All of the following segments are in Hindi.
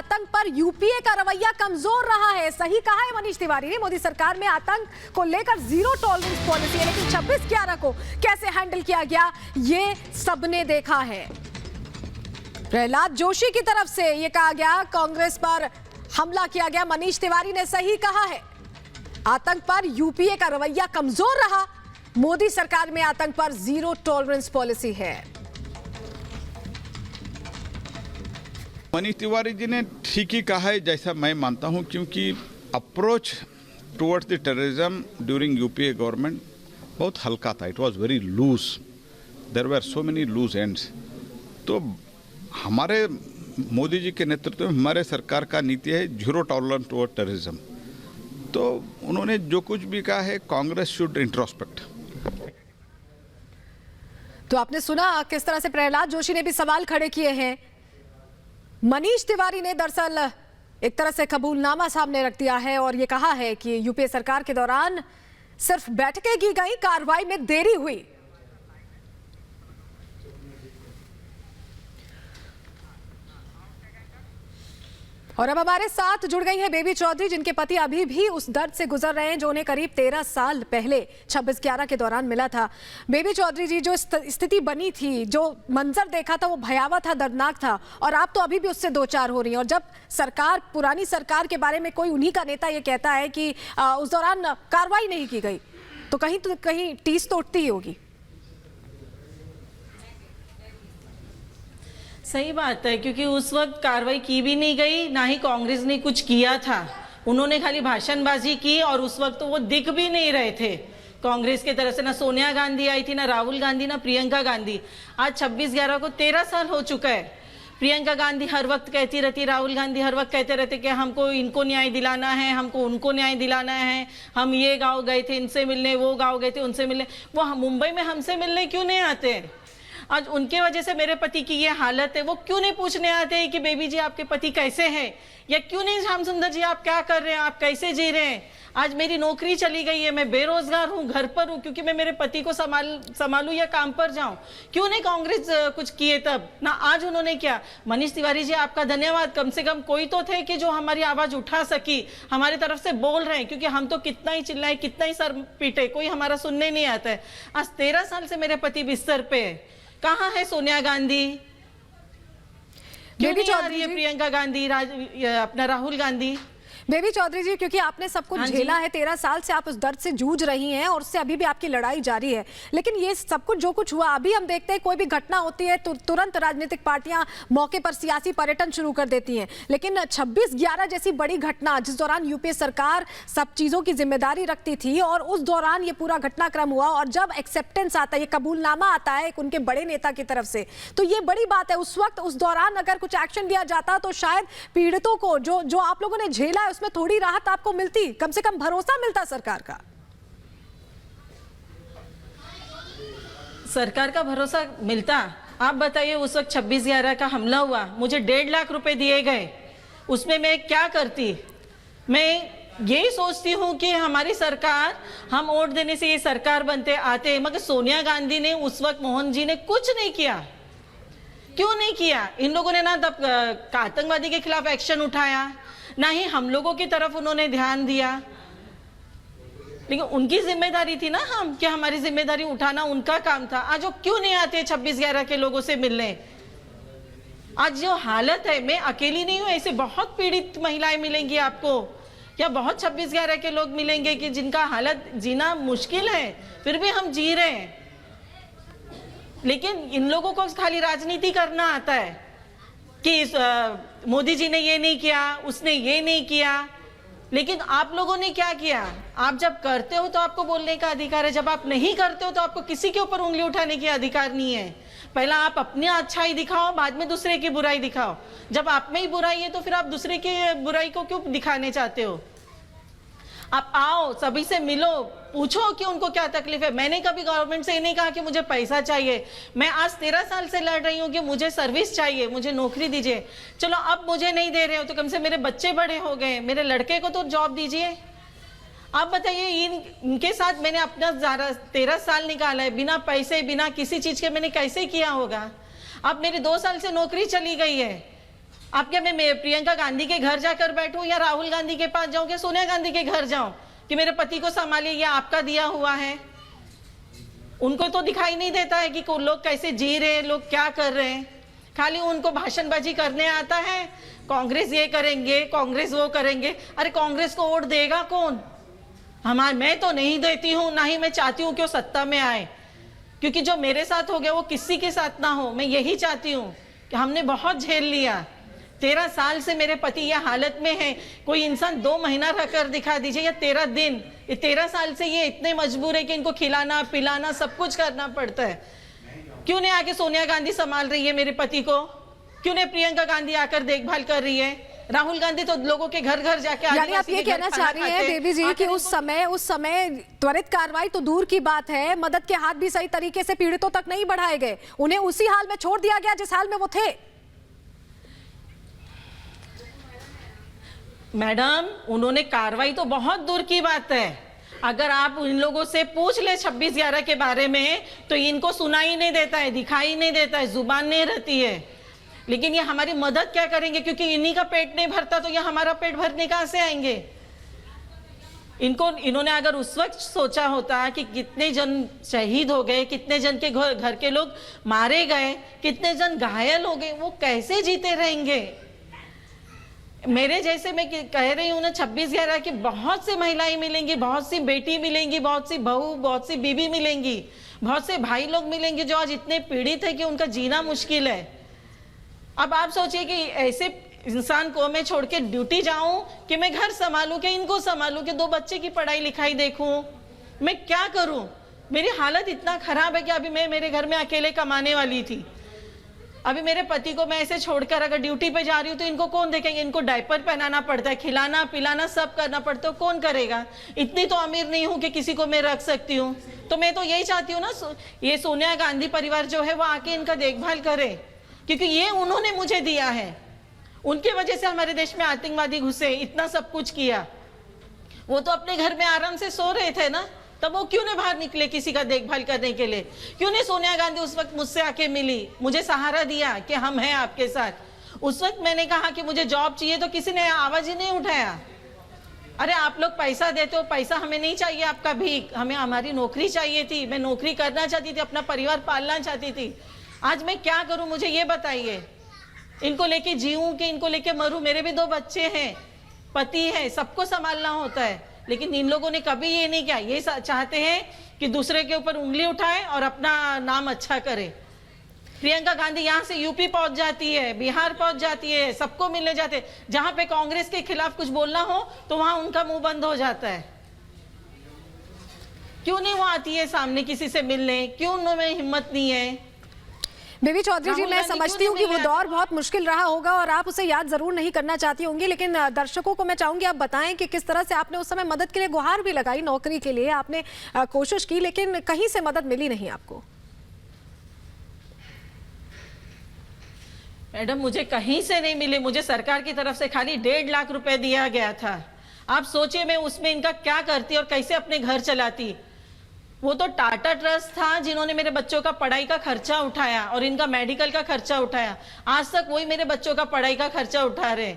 आतंक पर यूपीए का रवैया कमजोर रहा है। सही कहा है मनीष तिवारी ने। मोदी सरकार में आतंक को लेकर जीरो टॉलरेंस पॉलिसी है, लेकिन 26/11 को कैसे हैंडल किया गया ये सबने देखा है। प्रहलाद जोशी की तरफ से ये कहा गया कांग्रेस पर हमला किया गया। मनीष तिवारी ने सही कहा है, आतंक पर यूपीए का रवैया कमजोर रहा, मोदी सरकार में आतंक पर जीरो टॉलरेंस पॉलिसी है। मनीष तिवारी जी ने ठीक ही कहा है, जैसा मैं मानता हूं, क्योंकि approach towards the terrorism during UPA government बहुत हल्का था। It was very loose, there were so many loose ends. तो हमारे मोदी जी के नेतृत्व में हमारे सरकार का नीति है जीरो टॉलरेंस टुवर्ड टेररिज्म। तो उन्होंने जो कुछ भी कहा है, कांग्रेस शुड इंट्रोस्पेक्ट। तो आपने सुना किस तरह से प्रहलाद जोशी ने भी सवाल खड़े किए हैं। मनीष तिवारी ने दरअसल एक तरह से कबूलनामा सामने रख दिया है और ये कहा है कि यूपीए सरकार के दौरान सिर्फ बैठकें की गई, कार्रवाई में देरी हुई। और अब हमारे साथ जुड़ गई है बेबी चौधरी, जिनके पति अभी भी उस दर्द से गुजर रहे हैं जो उन्हें करीब 13 साल पहले 26/11 के दौरान मिला था। बेबी चौधरी जी, जो स्थिति बनी थी, जो मंजर देखा था, वो भयावह था, दर्दनाक था, और आप तो अभी भी उससे दो चार हो रही हैं। और जब सरकार, पुरानी सरकार के बारे में कोई उन्हीं का नेता ये कहता है कि उस दौरान कार्रवाई नहीं की गई, तो कहीं टीस तो उठती ही होगी। सही बात है, क्योंकि उस वक्त कार्रवाई की भी नहीं गई, ना ही कांग्रेस ने कुछ किया था। उन्होंने खाली भाषणबाजी की और उस वक्त तो वो दिख भी नहीं रहे थे कांग्रेस की तरफ से। ना सोनिया गांधी आई थी, ना राहुल गांधी, ना प्रियंका गांधी। आज 26/11 को 13 साल हो चुका है। प्रियंका गांधी हर वक्त कहती रहती, राहुल गांधी हर वक्त कहते रहते कि हमको इनको न्याय दिलाना है, हमको उनको न्याय दिलाना है, हम ये गाँव गए थे इनसे मिलने, वो गाँव गए थे उनसे मिलने। वो मुंबई में हमसे मिलने क्यों नहीं आते? आज उनके वजह से मेरे पति की ये हालत है। वो क्यों नहीं पूछने आते हैं कि बेबी जी आपके पति कैसे हैं, या क्यों नहीं श्याम सुंदर जी आप क्या कर रहे हैं, आप कैसे जी रहे हैं। आज मेरी नौकरी चली गई है, मैं बेरोजगार हूँ, घर पर हूँ, क्योंकि मैं मेरे पति को संभालूं या काम पर जाऊं। क्यों नहीं कांग्रेस कुछ किए तब ना, आज उन्होंने किया। मनीष तिवारी जी आपका धन्यवाद, कम से कम कोई तो थे कि जो हमारी आवाज उठा सकी, हमारी तरफ से बोल रहे हैं, क्योंकि हम तो कितना ही चिल्लाए, कितना ही सर पीटे, कोई हमारा सुनने नहीं आता है। आज 13 साल से मेरे पति बिस्तर पे है। कहाँ है सोनिया गांधी, क्यों नहीं आ रही है प्रियंका गांधी, अपना राहुल गांधी? बेबी चौधरी जी, क्योंकि आपने सब कुछ झेला है, 13 साल से आप उस दर्द से जूझ रही हैं और उससे अभी भी आपकी लड़ाई जारी है, लेकिन ये सब कुछ जो कुछ हुआ, अभी हम देखते हैं कोई भी घटना होती है तो तुरंत राजनीतिक पार्टियां मौके पर सियासी पर्यटन शुरू कर देती हैं। लेकिन 26/11 जैसी बड़ी घटना, जिस दौरान यूपीए सरकार सब चीजों की जिम्मेदारी रखती थी, और उस दौरान ये पूरा घटनाक्रम हुआ, और जब एक्सेप्टेंस आता है, ये कबूलनामा आता है उनके बड़े नेता की तरफ से, तो ये बड़ी बात है। उस वक्त, उस दौरान अगर कुछ एक्शन लिया जाता तो शायद पीड़ितों को, जो आप लोगों ने झेला है, उसमें थोड़ी राहत आपको मिलती, कम से कम भरोसा मिलता सरकार का। सरकार का भरोसा मिलता। आप बताइए, उस वक्त 26/11 का हमला हुआ, मुझे 1.5 लाख रुपए दिए गए, उसमें मैं क्या करती? मैं यही सोचती हूँ कि हमारी सरकार, हम वोट देने से ये सरकार बनते आते, मगर सोनिया गांधी ने उस वक्त, मोहन जी ने कुछ नहीं किया। क्यों नहीं किया? इन लोगों ने ना तब आतंकवादी के खिलाफ एक्शन उठाया, ना ही हम लोगों की तरफ उन्होंने ध्यान दिया। लेकिन उनकी जिम्मेदारी थी ना हम, कि हमारी जिम्मेदारी उठाना उनका काम था। आज वो क्यों नहीं आते 26/11 के लोगों से मिलने? आज जो हालत है, मैं अकेली नहीं हूँ, ऐसे बहुत पीड़ित महिलाएं मिलेंगी आपको, या बहुत 26/11 के लोग मिलेंगे कि जिनका हालत जीना मुश्किल है, फिर भी हम जी रहे हैं। लेकिन इन लोगों को खाली राजनीति करना आता है कि मोदी जी ने ये नहीं किया, उसने ये नहीं किया। लेकिन आप लोगों ने क्या किया? आप जब करते हो तो आपको बोलने का अधिकार है, जब आप नहीं करते हो तो आपको किसी के ऊपर उंगली उठाने की अधिकार नहीं है। पहला आप अपनी अच्छाई दिखाओ, बाद में दूसरे की बुराई दिखाओ। जब आप में ही बुराई है तो फिर आप दूसरे की बुराई को क्यों दिखाने चाहते हो? आप आओ, सभी से मिलो, पूछो कि उनको क्या तकलीफ है। मैंने कभी गवर्नमेंट से ये नहीं कहा कि मुझे पैसा चाहिए। मैं आज 13 साल से लड़ रही हूँ कि मुझे सर्विस चाहिए, मुझे नौकरी दीजिए। चलो अब मुझे नहीं दे रहे हो तो कम से मेरे बच्चे बड़े हो गए, मेरे लड़के को तो जॉब दीजिए। आप बताइए, इनके साथ मैंने अपना 13 साल निकाला है, बिना पैसे, बिना किसी चीज के मैंने कैसे किया होगा? अब मेरी 2 साल से नौकरी चली गई है, आप क्या मैं प्रियंका गांधी के घर जाकर बैठूं या राहुल गांधी के पास जाऊं, कि सोनिया गांधी के घर जाऊं कि मेरे पति को संभालिए, ये आपका दिया हुआ है? उनको तो दिखाई नहीं देता है कि लोग कैसे जी रहे हैं, लोग क्या कर रहे हैं। खाली उनको भाषणबाजी करने आता है, कांग्रेस ये करेंगे, कांग्रेस वो करेंगे। अरे कांग्रेस को वोट देगा कौन? मैं तो नहीं देती हूँ, ना ही मैं चाहती हूँ कि वो सत्ता में आए, क्योंकि जो मेरे साथ हो गया वो किसी के साथ ना हो। मैं यही चाहती हूँ कि हमने बहुत झेल लिया। 13 साल से मेरे पति यह हालत में है। कोई इंसान 2 महीना रखकर दिखा दीजिए, या 13 दिन। ये 13 साल से ये इतने मजबूर है कि इनको खिलाना पिलाना सब कुछ करना पड़ता है। क्यों नहीं आके सोनिया गांधी संभाल रही है मेरे पति को? क्यों नहीं प्रियंका गांधी आकर देखभाल कर रही है? राहुल गांधी तो लोगों के घर घर जाके, यानी आप ये कहना चाह रही हैं देवी जी कि उस समय त्वरित कार्रवाई तो दूर की बात है, मदद के हाथ भी सही तरीके से पीड़ितों तक नहीं बढ़ाए गए, उन्हें उसी हाल में छोड़ दिया गया जिस हाल में वो थे। मैडम, उन्होंने कार्रवाई तो बहुत दूर की बात है। अगर आप इन लोगों से पूछ ले 26/11 के बारे में तो इनको सुनाई नहीं देता है, दिखाई नहीं देता है, जुबान नहीं रहती है। लेकिन ये हमारी मदद क्या करेंगे? क्योंकि इन्हीं का पेट नहीं भरता तो ये हमारा पेट भरने कहां से आएंगे? इन्होंने अगर उस वक्त सोचा होता कि कितने जन शहीद हो गए, कितने जन के घर के लोग मारे गए, कितने जन घायल हो गए, वो कैसे जीते रहेंगे? मेरे जैसे मैं कह रही हूँ ना, 26/11 की बहुत सी महिलाएं मिलेंगी, बहुत सी बेटी मिलेंगी, बहुत सी बहू, बहुत सी बीबी मिलेंगी, बहुत से भाई लोग मिलेंगे जो आज इतने पीड़ित है कि उनका जीना मुश्किल है। अब आप सोचिए कि ऐसे इंसान को मैं छोड़ के ड्यूटी जाऊं कि मैं घर संभालूं, कि इनको संभालूं, कि 2 बच्चे की पढ़ाई लिखाई देखूं, मैं क्या करूं? मेरी हालत इतना खराब है कि अभी मैं मेरे घर में अकेले कमाने वाली थी। अभी मेरे पति को मैं ऐसे छोड़कर अगर ड्यूटी पे जा रही हूँ तो इनको कौन देखेंगे? इनको डायपर पहनाना पड़ता है, खिलाना पिलाना सब करना पड़ता है, कौन करेगा? इतनी तो अमीर नहीं हूँ कि किसी को मैं रख सकती हूँ। तो मैं तो यही चाहती हूँ ना, ये सोनिया गांधी परिवार जो है वो आके इनका देखभाल करे, क्योंकि ये उन्होंने मुझे दिया है। उनकी वजह से हमारे देश में आतंकवादी घुसे, इतना सब कुछ किया। वो तो अपने घर में आराम से सो रहे थे ना, तब वो क्यों नहीं बाहर निकले किसी का देखभाल करने के लिए? क्यों नहीं सोनिया गांधी उस वक्त मुझसे आके मिली, मुझे सहारा दिया कि हम हैं आपके साथ? उस वक्त मैंने कहा कि मुझे जॉब चाहिए तो किसी ने आवाज ही नहीं उठाया। अरे आप लोग पैसा देते हो, पैसा हमें नहीं चाहिए आपका भीख, हमें हमारी नौकरी चाहिए थी। मैं नौकरी करना चाहती थी, अपना परिवार पालना चाहती थी। आज मैं क्या करूं, मुझे ये बताइए। इनको लेके जीऊं कि इनको लेके मरूं? मेरे भी 2 बच्चे हैं, पति है, सबको संभालना होता है। लेकिन इन लोगों ने कभी ये नहीं किया। ये चाहते हैं कि दूसरे के ऊपर उंगली उठाए और अपना नाम अच्छा करे। प्रियंका गांधी यहाँ से यूपी पहुंच जाती है, बिहार पहुंच जाती है, सबको मिलने जाते हैं। जहां पे कांग्रेस के खिलाफ कुछ बोलना हो तो वहां उनका मुंह बंद हो जाता है। क्यों नहीं वो आती है सामने किसी से मिलने? क्यों उनमें हिम्मत नहीं है? बेबी चौधरी जी, मैं समझती हूँ कि वो दौर बहुत मुश्किल रहा होगा और आप उसे याद जरूर नहीं करना चाहती होंगी, लेकिन दर्शकों को मैं चाहूंगी आप बताएं कि किस तरह से आपने उस समय मदद के लिए गुहार भी लगाई, नौकरी के लिए आपने कोशिश की, लेकिन कहीं से मदद मिली नहीं आपको। मैडम, मुझे कहीं से नहीं मिले। मुझे सरकार की तरफ से खाली 1.5 लाख रुपए दिया गया था। आप सोचिए मैं उसमें इनका क्या करती और कैसे अपने घर चलाती। वो तो टाटा ट्रस्ट था जिन्होंने मेरे बच्चों का पढ़ाई का खर्चा उठाया और इनका मेडिकल का खर्चा उठाया। आज तक वही मेरे बच्चों का पढ़ाई का खर्चा उठा रहे।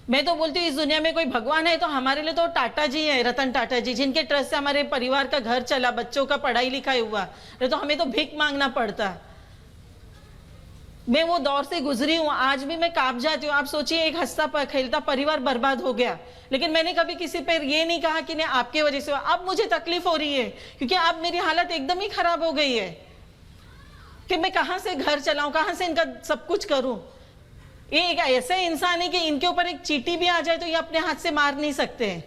मैं तो बोलती हूँ इस दुनिया में कोई भगवान है तो हमारे लिए तो टाटा जी है, रतन टाटा जी, जिनके ट्रस्ट से हमारे परिवार का घर चला, बच्चों का पढ़ाई लिखाई हुआ। नहीं तो हमें तो भीख मांगना पड़ता। मैं वो दौर से गुजरी हूँ, आज भी मैं कांप जाती हूँ। आप सोचिए एक हंसता खेलता परिवार बर्बाद हो गया, लेकिन मैंने कभी किसी पर ये नहीं कहा कि नहीं आपके वजह से। अब मुझे तकलीफ हो रही है क्योंकि अब मेरी हालत एकदम ही खराब हो गई है कि मैं कहां से घर चलाऊं, कहां से इनका सब कुछ करूं। ये एक ऐसा इंसान है कि इनके ऊपर एक चींटी भी आ जाए तो ये अपने हाथ से मार नहीं सकते हैं।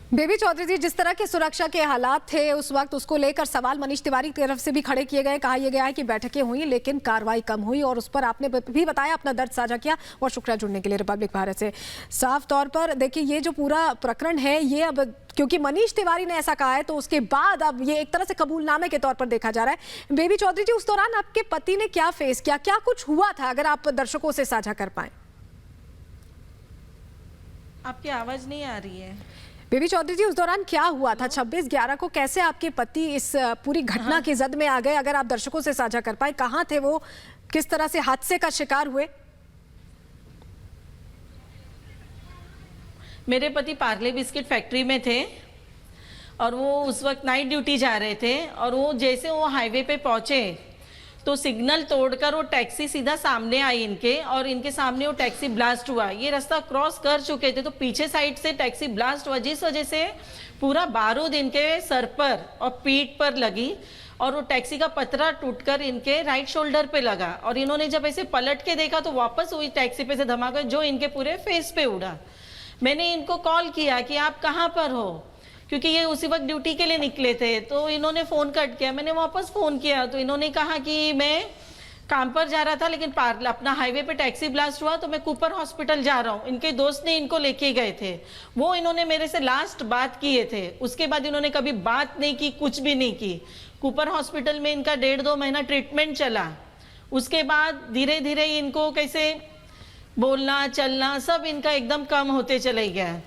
बेबी चौधरी जी, जिस तरह के सुरक्षा के हालात थे उस वक्त, उसको लेकर सवाल मनीष तिवारी की तरफ से भी खड़े किए गए। कहा यह गया है कि बैठकें हुई लेकिन कार्रवाई कम हुई और उस पर आपने भी बताया, अपना दर्द साझा किया। और शुक्रिया जुड़ने के लिए रिपब्लिक भारत से। साफ तौर पर देखिए, ये जो पूरा प्रकरण है ये अब क्योंकि मनीष तिवारी ने ऐसा कहा है तो उसके बाद अब ये एक तरह से कबूलनामे के तौर पर देखा जा रहा है। बेबी चौधरी जी, उस दौरान आपके पति ने क्या फेस किया, क्या कुछ हुआ था, अगर आप दर्शकों से साझा कर पाए। आपकी आवाज नहीं आ रही है। बेबी चौधरी जी, उस दौरान क्या हुआ था 26/11 को, कैसे आपके पति इस पूरी घटना की जद में आ गए, अगर आप दर्शकों से साझा कर पाए, कहाँ थे वो, किस तरह से हादसे का शिकार हुए? मेरे पति पार्ले बिस्किट फैक्ट्री में थे और वो उस वक्त नाइट ड्यूटी जा रहे थे और वो जैसे वो हाईवे पे पहुंचे तो सिग्नल तोड़कर वो टैक्सी सीधा सामने आई इनके और इनके सामने वो टैक्सी ब्लास्ट हुआ। ये रास्ता क्रॉस कर चुके थे तो पीछे साइड से टैक्सी ब्लास्ट हुआ, जिस वजह से पूरा बारूद इनके सर पर और पीठ पर लगी और वो टैक्सी का पतरा टूटकर इनके राइट शोल्डर पे लगा और इन्होंने जब ऐसे पलट के देखा तो वापस हुई टैक्सी पे से धमाका जो इनके पूरे फेस पे उड़ा। मैंने इनको कॉल किया कि आप कहाँ पर हो, क्योंकि ये उसी वक्त ड्यूटी के लिए निकले थे। तो इन्होंने फ़ोन कट किया, मैंने वापस फ़ोन किया तो इन्होंने कहा कि मैं काम पर जा रहा था लेकिन अपना हाईवे पे टैक्सी ब्लास्ट हुआ तो मैं कूपर हॉस्पिटल जा रहा हूँ। इनके दोस्त ने इनको लेके गए थे, वो इन्होंने मेरे से लास्ट बात किए थे, उसके बाद इन्होंने कभी बात नहीं की, कुछ भी नहीं की। कूपर हॉस्पिटल में इनका 1.5-2 महीना ट्रीटमेंट चला। उसके बाद धीरे धीरे इनको कैसे बोलना चलना सब इनका एकदम कम होते चले गया।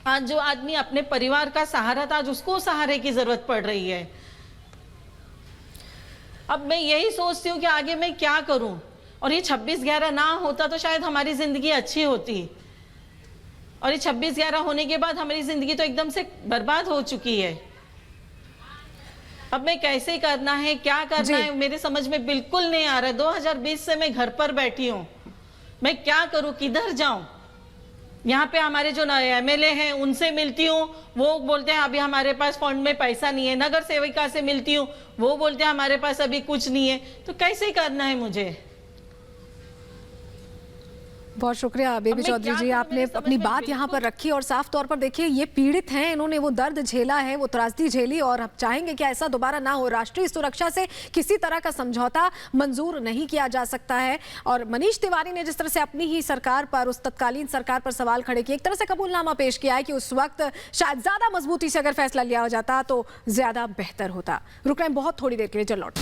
आज जो आदमी अपने परिवार का सहारा था आज उसको सहारे की जरूरत पड़ रही है। अब मैं यही सोचती हूँ कि आगे मैं क्या करूं, और ये 26/11 ना होता तो शायद हमारी जिंदगी अच्छी होती, और ये 26/11 होने के बाद हमारी जिंदगी तो एकदम से बर्बाद हो चुकी है। अब मैं कैसे करना है, क्या करना है, मेरे समझ में बिल्कुल नहीं आ रहा है। 2020 से मैं घर पर बैठी हूँ, मैं क्या करूं, किधर जाऊं? यहाँ पे हमारे जो MLA हैं उनसे मिलती हूँ, वो बोलते हैं अभी हमारे पास फंड में पैसा नहीं है। नगर सेविका से मिलती हूँ, वो बोलते हैं हमारे पास अभी कुछ नहीं है। तो कैसे करना है मुझे? बहुत शुक्रिया बेबी चौधरी जी, आपने अपनी बात यहाँ पर रखी और साफ तौर पर देखिए ये पीड़ित हैं, इन्होंने वो दर्द झेला है, वो त्रासदी झेली और अब चाहेंगे कि ऐसा दोबारा ना हो। राष्ट्रीय सुरक्षा से किसी तरह का समझौता मंजूर नहीं किया जा सकता है। और मनीष तिवारी ने जिस तरह से अपनी ही सरकार पर, उस तत्कालीन सरकार पर सवाल खड़े किए, एक तरह से कबूलनामा पेश किया है कि उस वक्त शायद ज्यादा मजबूती से अगर फैसला लिया जाता तो ज्यादा बेहतर होता। रुक रहे हैं बहुत थोड़ी देर के लिए, चल लौट।